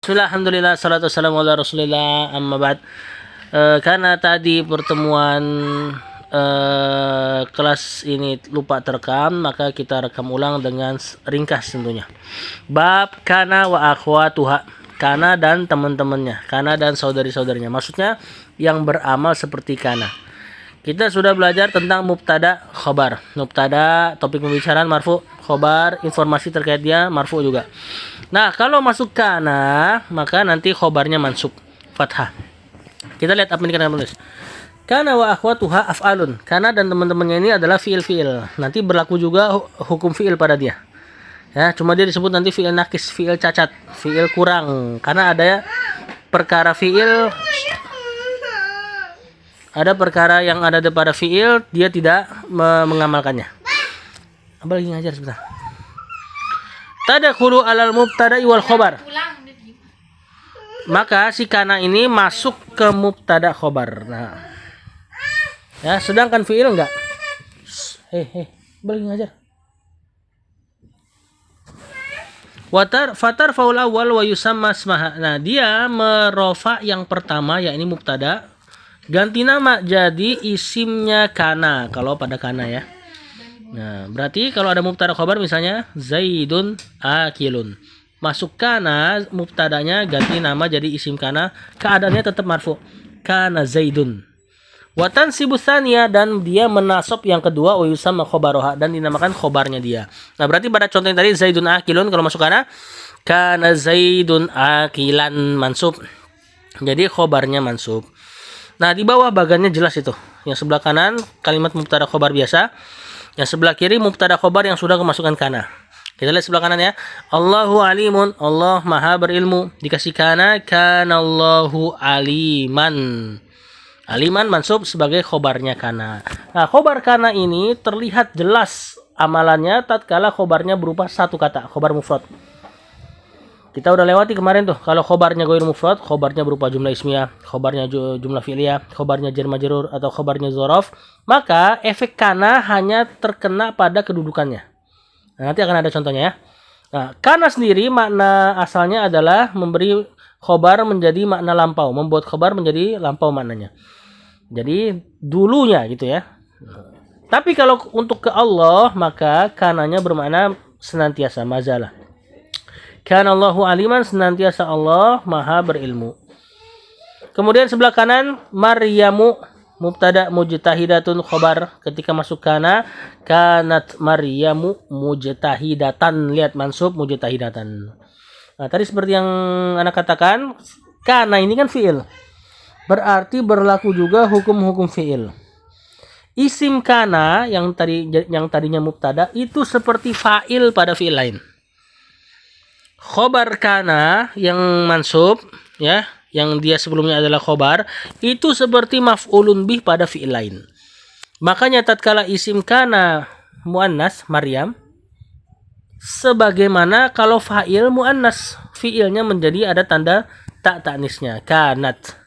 Bismillah, alhamdulillah, salatu wassalamu ala rasulillah, amma ba'd. Karena tadi pertemuan kelas ini lupa terekam, maka kita rekam ulang dengan ringkas tentunya. Bab kana wa akhwatuha, kana dan teman-temannya, kana dan saudari-saudarinya. Maksudnya yang beramal seperti kana. Kita sudah belajar tentang mubtada khobar. Mubtada topik pembicaraan, marfu khobar informasi terkait dia, marfu juga. Nah, kalau masuk kana, maka nanti khobarnya mansub fathah. Kita lihat apa yang dikatakan penulis. Kana wa akhwatuha af'alun. Kana dan teman-temannya ini adalah fiil-fiil. Nanti berlaku juga hukum fiil pada dia. Ya, cuma dia disebut nanti fiil nakis, fiil cacat, fiil kurang. Karena ada perkara fiil, ada perkara yang ada pada fiil, dia tidak mengamalkannya. Apa lagi ngajar sebentar. Tadkhulu alal mubtada'i wal khobar. Maka si kana ini masuk ke mubtada khobar. Nah, ya, sedangkan fiil enggak. Balik ngajar. Fatar faul awal wa yusamma ismaha. Nah, dia merofa yang pertama yakni mubtada, ganti nama jadi isimnya kana kalau pada kana ya. Nah, berarti kalau ada mubtada khobar misalnya Zaidun akilun. Masuk kana, mubtadanya ganti nama jadi isim kana, keadaannya tetap marfu. Kana Zaidun. Watan sibusania, dan dia menasab yang kedua uyusama khobaroha, dan dinamakan khobarnya dia. Nah, berarti pada contoh yang tadi Zaidun akilun, kalau masuk kana Zaidun akilan mansub. Jadi khobarnya mansub. Nah, di bawah bagannya jelas itu. Yang sebelah kanan kalimat mubtada khobar biasa. Yang sebelah kiri mubtada khobar yang sudah kemasukan kana. Kita lihat sebelah kanan ya. Allahu alimun, Allah maha berilmu. Dikasih kana Allahu aliman. Aliman mansub sebagai khobarnya kana. Nah, khobar kana ini terlihat jelas amalannya tatkala khobarnya berupa satu kata, khobar mufrad. Kita udah lewati kemarin tuh, kalau khobarnya ghair mufrad, khobarnya berupa jumlah ismiyah, khobarnya jumlah fi'liyah, khobarnya jar majrur atau khobarnya dzaraf, maka efek kana hanya terkena pada kedudukannya. Nah, nanti akan ada contohnya ya. Nah, kana sendiri makna asalnya adalah memberi khobar menjadi makna lampau, membuat khobar menjadi lampau maknanya. Jadi dulunya gitu ya. Tapi kalau untuk ke Allah, maka kananya bermakna senantiasa, mazalah. Kana Allahu aliman, senantiasa Allah maha berilmu. Kemudian sebelah kanan Maryamu mubtada mujtahidatun khobar. Ketika masuk kana, kanat Maryamu mujtahidatan. Lihat mansub mujtahidatan. Nah, tadi seperti yang anak katakan, kana ini kan fiil. Berarti berlaku juga hukum-hukum fiil. Isim kana yang tadinya mubtada itu seperti fa'il pada fiil lain. Khobar kana yang mansub ya, yang dia sebelumnya adalah khobar, itu seperti maf'ulun bih pada fi'il lain. Makanya tatkala isim kana muannas Maryam, sebagaimana kalau fa'il muannas, fi'ilnya menjadi ada tanda tak ta'nisnya, kanat.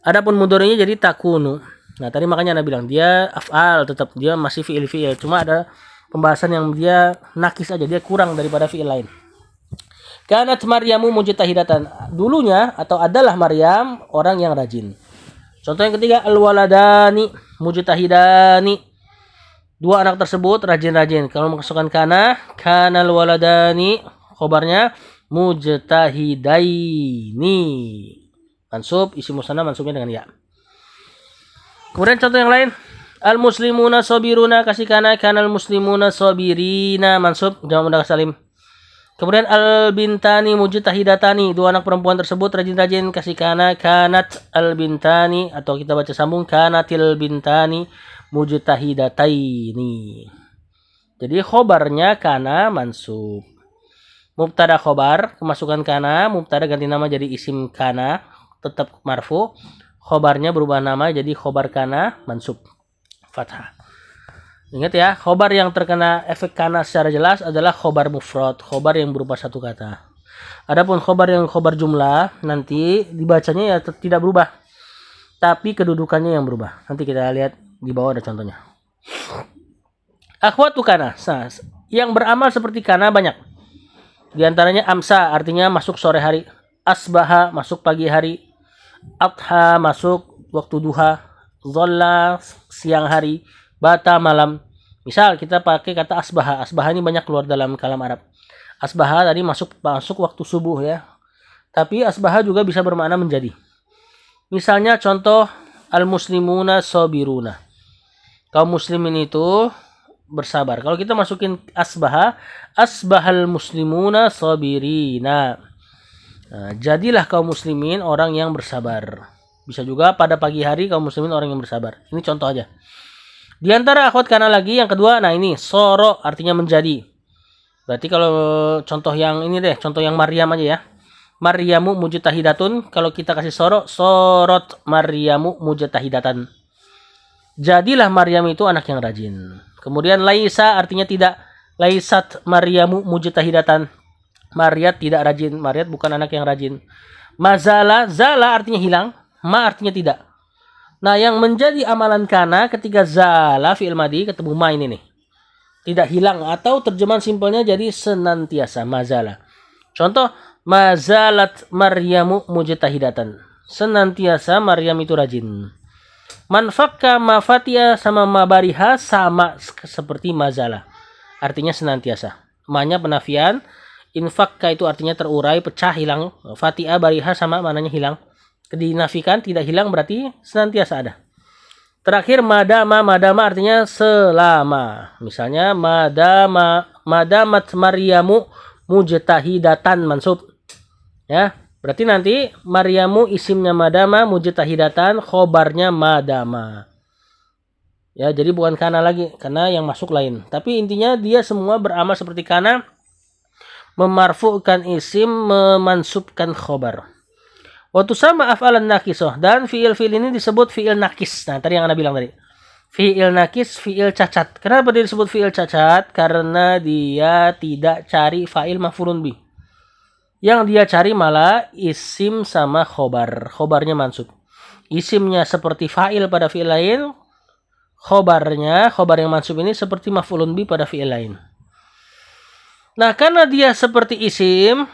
Adapun mudhari'nya jadi takunu. Nah, tadi makanya Anda bilang dia af'al, tetap dia masih fi'il, cuma ada pembahasan yang dia nakis aja, dia kurang daripada fi'il lain. Kanat Maryamu mujtahidatan. Dulunya atau adalah Maryam orang yang rajin. Contoh yang ketiga al-waladani mujtahidani. Dua anak tersebut rajin-rajin. Kalau masukkan kana al-waladani, khobarnya mujtahidaini. Mansub isim musanna mansubnya dengan ya. Kemudian contoh yang lain al-muslimuna sabiruna, kasih kana al-muslimuna sabirina mansub jamak mudzakkar salim. Kemudian al-bintani mujtahidatani, dua anak perempuan tersebut rajin-rajin, kasih kana kanat al-bintani, atau kita baca sambung kanatil bintani mujtahidataini. Jadi khobarnya kana mansub. Mubtada khobar kemasukan kana, mubtada ganti nama jadi isim kana, tetap marfu. Khobarnya berubah nama jadi khobar kana mansub fathah. Ingat ya, khobar yang terkena efek kana secara jelas adalah khobar mufrad, khobar yang berupa satu kata. Adapun khobar yang khobar jumlah, nanti dibacanya ya tidak berubah, tapi kedudukannya yang berubah. Nanti kita lihat di bawah ada contohnya. Akhwatu kana, nah, yang beramal seperti kana banyak. Di antaranya amsa, artinya masuk sore hari. Asbaha masuk pagi hari. Adha masuk waktu duha. Dhalla siang hari. Bata malam. Misal kita pakai kata asbaha. Asbaha ini banyak keluar dalam kalam Arab. Asbaha tadi masuk waktu subuh ya. Tapi asbaha juga bisa bermakna menjadi. Misalnya contoh al-muslimuna sabiruna. Kaum muslimin itu bersabar. Kalau kita masukin asbaha, asbahal muslimuna sabirina. Nah, jadilah kaum muslimin orang yang bersabar. Bisa juga pada pagi hari kaum muslimin orang yang bersabar. Ini contoh aja. Di antara akhwat kana lagi yang kedua, nah ini soro artinya menjadi. Berarti kalau contoh yang ini deh, contoh yang Maryam aja ya. Maryamu mujtahidatun, kalau kita kasih sorot Maryamu mujtahidatan. Jadilah Maryam itu anak yang rajin. Kemudian laisa artinya tidak. Laisat Maryamu mujtahidatan. Maryat tidak rajin. Maryat bukan anak yang rajin. Mazala, zala artinya hilang. Ma artinya tidak. Nah, yang menjadi amalan kana ketika zala fi'il madi ketemu ma ini nih. Tidak hilang atau terjemahan simpelnya jadi senantiasa mazala. Contoh, mazalat Maryamu mujtahidatan. Senantiasa Maryam itu rajin. Manfakka mafatia sama mabariha sama seperti mazala. Artinya senantiasa. Manya penafian. Infakka itu artinya terurai, pecah, hilang. Fatia bariha sama mananya hilang. Dinafikan, tidak hilang berarti senantiasa ada. Terakhir madama artinya selama. Misalnya madamat Maryamu mujtahidatan mansub. Ya, berarti nanti Maryamu isimnya madama, mujtahidatan khobarnya madama. Ya, jadi bukan kana lagi, karena yang masuk lain. Tapi intinya dia semua beramal seperti kana, memarfu'kan isim, memansubkan khobar. Waktu sama af'alan nakisoh, dan fi'il ini disebut fi'il nakis. Nah, tadi yang Anda bilang tadi. Fi'il nakis, fi'il cacat. Kenapa dia disebut fi'il cacat? Karena dia tidak cari fa'il maf'ulun bih. Yang dia cari malah isim sama khobar. Khobarnya mansub. Isimnya seperti fa'il pada fi'il lain. Khobar yang mansub ini seperti maf'ulun bih pada fi'il lain. Nah, karena dia seperti isim,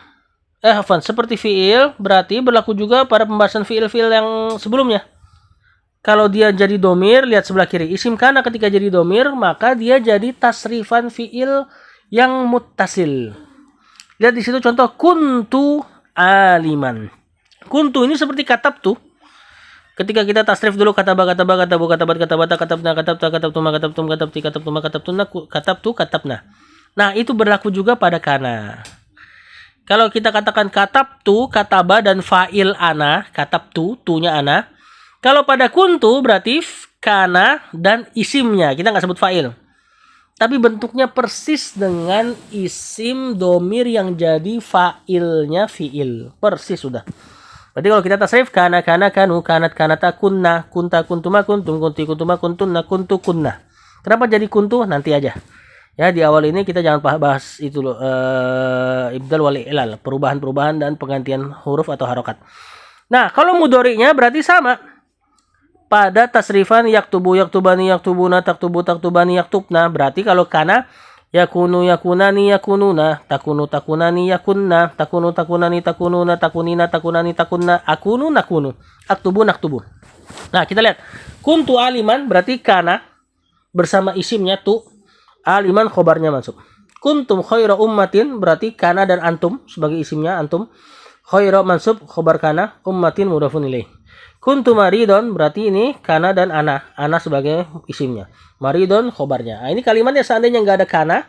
seperti fi'il, berarti berlaku juga pada pembahasan fi'il-fi'il yang sebelumnya. Kalau dia jadi domir, lihat sebelah kiri. Isim kana ketika jadi domir, maka dia jadi tasrifan fi'il yang muttasil. Lihat di situ contoh kuntu aliman. Kuntu ini seperti katabtu. Ketika kita tasrif dulu katabna, katabna. Nah, itu berlaku juga pada kana. Kalau kita katakan katabtu, kataba dan fa'il ana, katabtu, tunya ana. Kalau pada kuntu berarti kana dan isimnya. Kita nggak sebut fa'il. Tapi bentuknya persis dengan isim domir yang jadi fa'ilnya fi'il. Persis sudah. Berarti kalau kita tasrif kana, kanu, kanat, kanata, kunna, kunta, kuntuma, kuntum, kunti, kuntuma, kuntunna, kuntu, kunna. Kenapa jadi kuntu? Nanti aja. Ya, di awal ini kita jangan bahas itu loh, ibdal wal i'lal, perubahan-perubahan dan penggantian huruf atau harokat. Nah, kalau mudhari'nya berarti sama. Pada tasrifan yaktubu, yaktubani, yaktubuna, taktubu, taktubani, yaktubna. Berarti kalau kana yakunu, yakunani, yakununa, takunu, takunani, yakunna, takunu, takunani, takununa, takunina, takunani, takunna, akunu, nakunu, aktubu, naktubu. Nah, kita lihat. Kuntu aliman berarti kana bersama isimnya tu. Aliman khobarnya mansub. Kuntum khaira ummatin berarti kana dan antum sebagai isimnya antum. Khaira mansub khobar kana, ummatin mudhafun ilaih. Kuntum maridon berarti ini kana dan ana. Ana sebagai isimnya. Maridon khobarnya. Nah, ini kalimatnya seandainya nggak ada kana,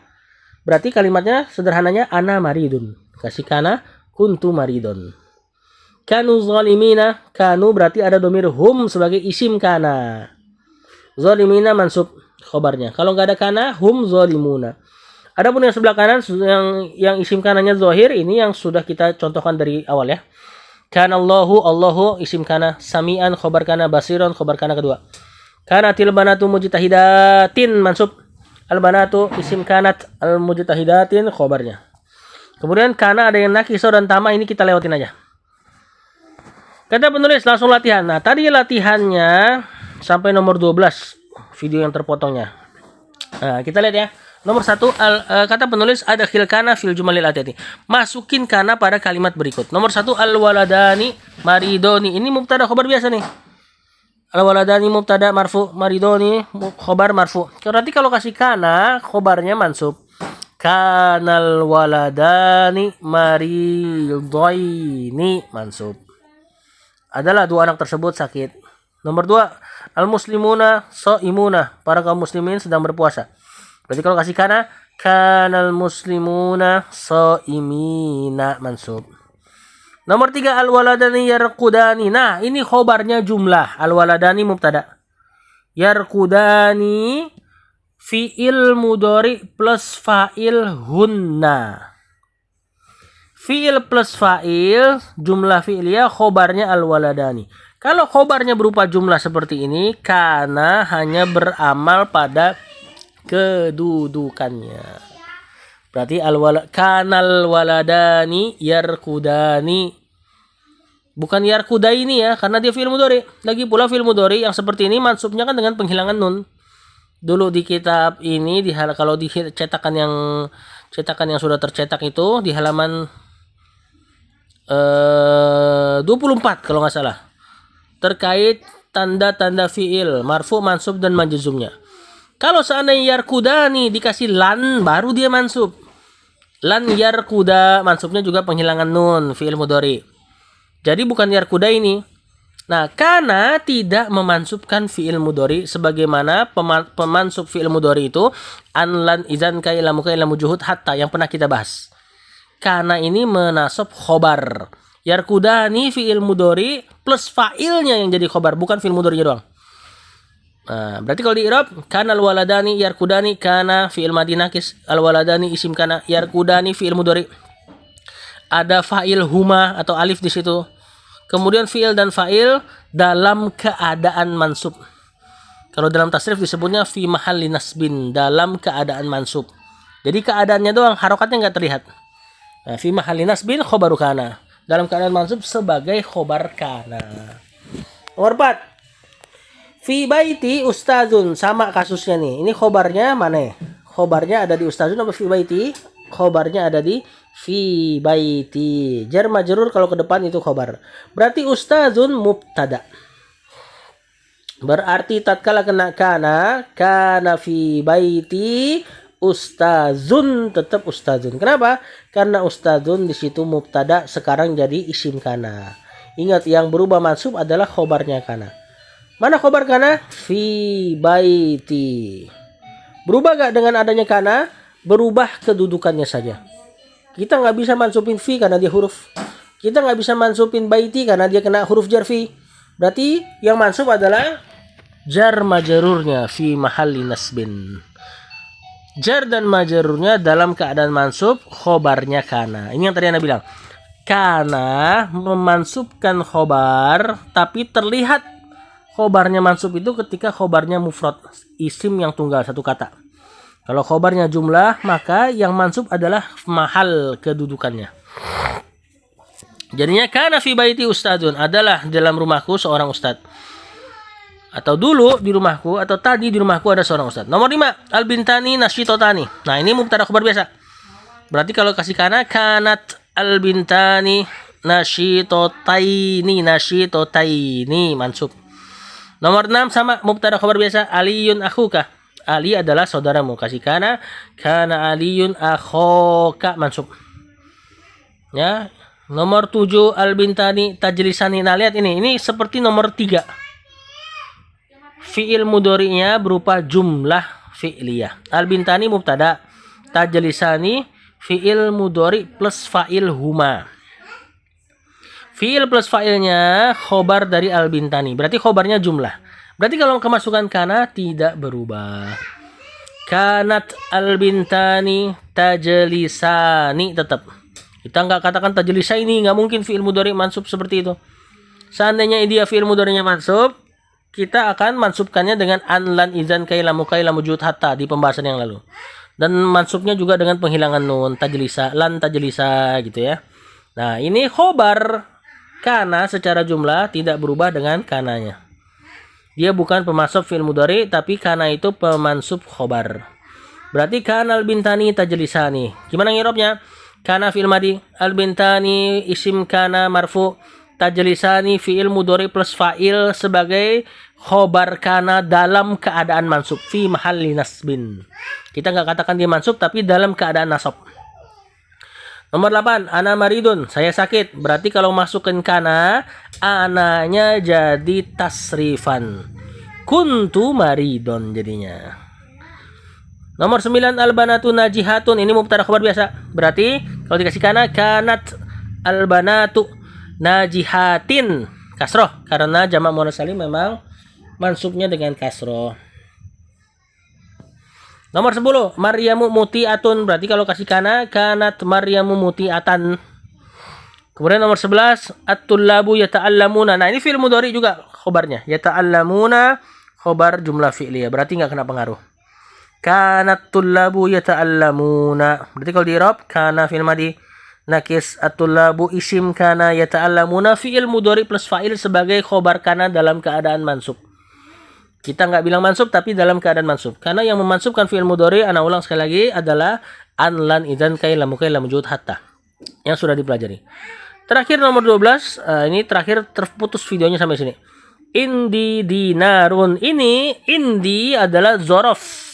berarti kalimatnya sederhananya ana maridun. Kasih kana, kuntu maridon. Kanu zalimina, kanu berarti ada domir hum sebagai isim kana. Zalimina mansub khobarnya. Kalau nggak ada kana, hum zalimuna. Adapun yang sebelah kanan yang isim kanannya zahir, ini yang sudah kita contohkan dari awal ya. Kana Allahu isim kana, sami'an khobar kana, basiron khobar kana kedua. Kanatil banatu mujtahidatin mansub. Al banatu isim kanat, al mujtahidatin khobarnya. Kemudian kana ada yang nakiso dan tama, ini kita lewatin aja. Kata penulis langsung latihan. Nah, tadi latihannya sampai nomor 12 video yang terpotongnya. Nah, kita lihat ya. Nomor 1, kata penulis ada khil kana fil jumalil atiyati. Masukin kana pada kalimat berikut. Nomor 1, al waladani maridoni. Ini mubtada khobar biasa nih. Al waladani mubtada marfu, maridoni khobar marfu. Berarti kalau kasih kana, khobarnya mansub. Kanal waladani maridoini mansub. Adalah dua anak tersebut sakit. Nomor 2, al muslimuna soimuna. Para kaum muslimin sedang berpuasa. Berarti kalau kasih kana, kanal muslimuna soimina mansub. Nomor 3, al waladani yarqudani. Nah, ini khobarnya jumlah. Al waladani mubtada. Yarqudani fi'il mudhari plus fa'il hunna. Fi'il plus fa'il, jumlah fi'liyah, khobarnya al waladani. Kalau khobarnya berupa jumlah seperti ini, kana hanya beramal pada kedudukannya. Berarti kanal waladani yarkudani. Bukan yarkudaini ya, karena dia fi'il mudhari. Lagi pula fi'il mudhari yang seperti ini mansubnya kan dengan penghilangan nun. Dulu di kitab ini kalau di cetakan yang sudah tercetak itu di halaman 24 kalau nggak salah. Terkait tanda-tanda fi'il, marfu, mansub dan majzumnya. Kalau seandainya yarkudani dikasih lan, baru dia mansub. Lan yarkuda, mansubnya juga penghilangan nun, fi'il mudhari. Jadi bukan yarkuda ini. Nah, kana tidak memansubkan fi'il mudhari sebagaimana pemansub fi'il mudhari itu an, lan, izan, kai, lamu, juhud, hatta yang pernah kita bahas. Kana ini menasab khobar. Yarkudani fi'il mudhari plus fa'ilnya yang jadi khobar, bukan fi'il mudharinya doang. Nah, berarti kalau di i'rab kana al waladani yarkudani, kana fi'il madhi nakis, al waladani isim kana, yarkudani fi'il mudhari. Ada fa'il huma atau alif di situ. Kemudian fi'il dan fa'il dalam keadaan mansub. Kalau dalam tasrif disebutnya fi mahalli nasbin, dalam keadaan mansub. Jadi keadaannya doang, harokatnya nggak terlihat. Nah, fi mahalli nasbin khobaru kana. Dalam keadaan mansub sebagai khobar kana. Nomor 4. Fi baiti ustazun, sama kasusnya nih. Ini khobarnya mana? Khobarnya ada di ustazun apa fi baiti? Khobarnya ada di fi baiti. Jar majrur kalau ke depan itu khobar. Berarti ustazun mubtada. Berarti tatkala kena kana fi baiti ustazun, tetap ustazun. Kenapa? Karena ustazun di situ mubtada, sekarang jadi isim kana. Ingat, yang berubah mansub adalah khobarnya kana. Mana khobar kana? Fi baiti. Berubah gak dengan adanya kana? Berubah kedudukannya saja. Kita nggak bisa mansupin fi karena dia huruf. Kita nggak bisa mansupin baiti karena dia kena huruf jar fi. Berarti yang mansub adalah jar majrurnya fi mahalli nasbin. Jar dan majrurnya dalam keadaan mansub, khobarnya kana. Ini yang tadi Anda bilang. Kana memansubkan khobar, tapi terlihat khobarnya mansub itu ketika khobarnya mufrad, isim yang tunggal satu kata. Kalau khobarnya jumlah, maka yang mansub adalah mahal kedudukannya. Jadinya kana fi baiti ustadzun, adalah dalam rumahku seorang ustadz. Atau dulu di rumahku, atau tadi di rumahku ada seorang ustadz. Nomor 5, al bintani nasyitotani. Nah, ini mubtada khobar biasa. Berarti kalau kasih kana, kanat al bintani nasyitotaini mansub. Nomor 6 sama mubtada khobar biasa, aliyun akhuka. Ali adalah saudaramu. Kasih kana aliyun akhoka mansub. Ya. Nomor 7 al bintani tajlisani. Nah, lihat ini seperti nomor 3. Fi'il mudhari'nya berupa jumlah fi'liyah. Al bintani mubtada, tajlisani fi'il mudhari plus fa'il huma. Fi'il plus fa'ilnya khobar dari al bintani. Berarti khobarnya jumlah. Berarti kalau kemasukan kana tidak berubah. Kanat al bintani tajlisani tetap. Kita nggak katakan tajlisa ini, nggak mungkin fi'il mudhari mansub seperti itu. Seandainya dia fi'il mudhari'nya mansub, kita akan mansubkannya dengan an, lan, izan, kai, lamu, jud, hatta di pembahasan yang lalu. Dan mansubnya juga dengan penghilangan nun, tajlisa, lan tajlisa gitu ya. Nah, ini khobar kana secara jumlah tidak berubah dengan kananya. Dia bukan pemansub fi'il mudhari, tapi kana itu pemansub khobar. Berarti kana al-bintani tajlisani. Gimana ngirobnya? Kana fi'il madi, al-bintani isim kana marfu, tajlisani fi'il mudhari plus fa'il sebagai khobar kana dalam keadaan mansub fi mahalli nasbin. Kita nggak katakan dia mansub tapi dalam keadaan nasab. Nomor 8, ana maridun, saya sakit. Berarti kalau masukin kana, ananya jadi tasrifan. Kuntu maridun jadinya. Nomor 9, albanatu najihatun. Ini mubtada khabar biasa. Berarti kalau dikasih kana, kanat albanatu najihatin. Kasroh. Karena jamak muannas salim memang mansubnya dengan kasroh. Nomor 10, Maryamu muti'atun. Berarti kalau kasih kana, kanat Maryamu muti'atan. Kemudian nomor 11, at-tullabu yata'allamuna. Nah, ini fi'il mudhari juga khobarnya. Yata'allamuna khobar jumlah fi'liyah. Berarti nggak kena pengaruh. Kanat tullabu yata'allamuna. Berarti kalau di i'rab, kana fi'il madi nakis, at-tullabu isim kana, yata'allamuna fi'il mudhari plus fa'il sebagai khobar kana dalam keadaan mansub. Kita nggak bilang mansub tapi dalam keadaan mansub. Karena yang memansubkan fi'il mudhari, ana ulang sekali lagi, adalah an, lan, idzan, kai, lam, kai, lam, wujud, hatta. Yang sudah dipelajari. Terakhir nomor 12, ini terakhir terputus videonya sampai sini. Indi dinarun. Ini indi adalah zorof.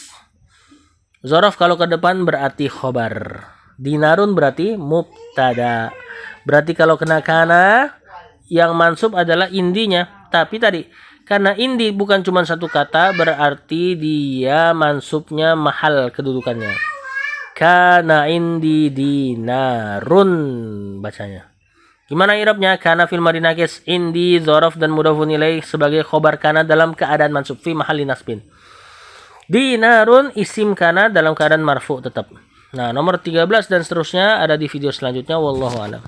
Zorof kalau ke depan berarti khobar. Dinarun berarti mubtada. Berarti kalau kena kana, yang mansub adalah indinya. Tapi tadi, karena indi bukan cuma satu kata, berarti dia mansubnya mahal kedudukannya. Kana indi dinarun bacanya. Gimana i'rabnya? Kana fil madi nakis, indi dzaraf dan mudhafun ilaih sebagai khobar kana dalam keadaan mansub fi mahalli nasbin. Dinarun isim kana dalam keadaan marfu tetap. Nah, nomor 13 dan seterusnya ada di video selanjutnya. Wallahu a'lam.